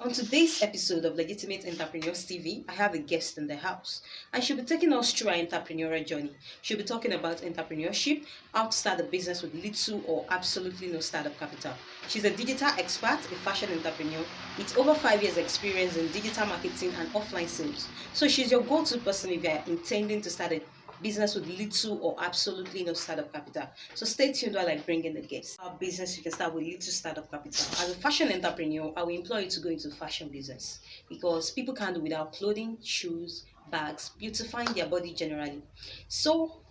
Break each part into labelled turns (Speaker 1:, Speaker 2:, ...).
Speaker 1: On today's episode of Legitimate Entrepreneurs TV, I have a guest in the house, and she'll be taking us through our entrepreneurial journey. She'll be talking about entrepreneurship, how to start a business with little or absolutely no startup capital. She's a digital expert, a fashion entrepreneur with over 5 years' experience in digital marketing and offline sales. So she's your go-to person if you're intending to start a business with little or absolutely no startup capital. So stay tuned while I bring in the guests. Our business you can start with little startup capital. As a fashion entrepreneur, I will employ you to go into fashion business because people can't do without clothing, shoes, bags, beautifying their body generally. So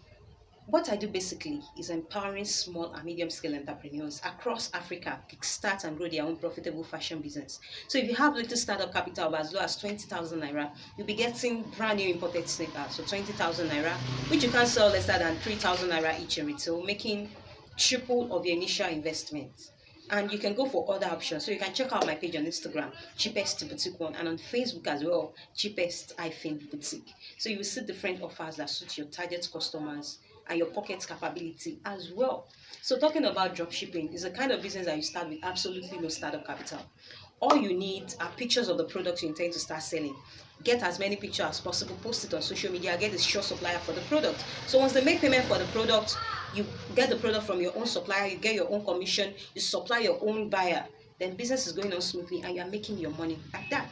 Speaker 1: what I do basically is empowering small and medium scale entrepreneurs across Africa to start and grow their own profitable fashion business. So if you have little startup capital of as low as 20,000 naira, you'll be getting brand new imported sneakers, so 20,000 naira, which you can sell less than 3,000 naira each in retail, making triple of your initial investment. And you can go for other options. So you can check out my page on Instagram, cheapest boutique one, and on Facebook as well, cheapest boutique. So you will see different offers that suit your target customers and your pocket capability as well. So talking about dropshipping is a kind of business that you start with absolutely no startup capital. All you need are pictures of the product you intend to start selling. Get as many pictures as possible, post it on social media, get a sure supplier for the product. So once they make payment for the product, you get the product from your own supplier, you get your own commission, you supply your own buyer. Then business is going on smoothly and you are making your money like that.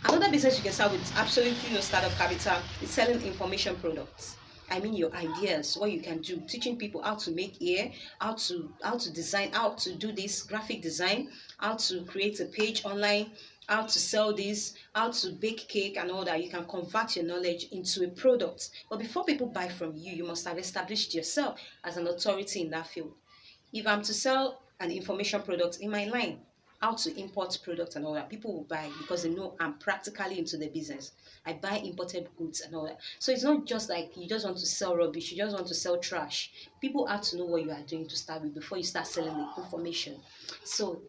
Speaker 1: Another business you can start with absolutely no startup capital is selling information products. I mean your ideas, what you can do, teaching people how to make hair, how to design, how to do this graphic design, how to create a page online, how to sell this, how to bake cake and all that. You can convert your knowledge into a product. But before people buy from you, you must have established yourself as an authority in that field. If I'm to sell an information product in my line, how to import products and all that, people will buy because they know I'm practically into the business. I buy imported goods and all that. So it's not just like you just want to sell rubbish, you just want to sell trash. People have to know what you are doing to start with before you start selling the information. So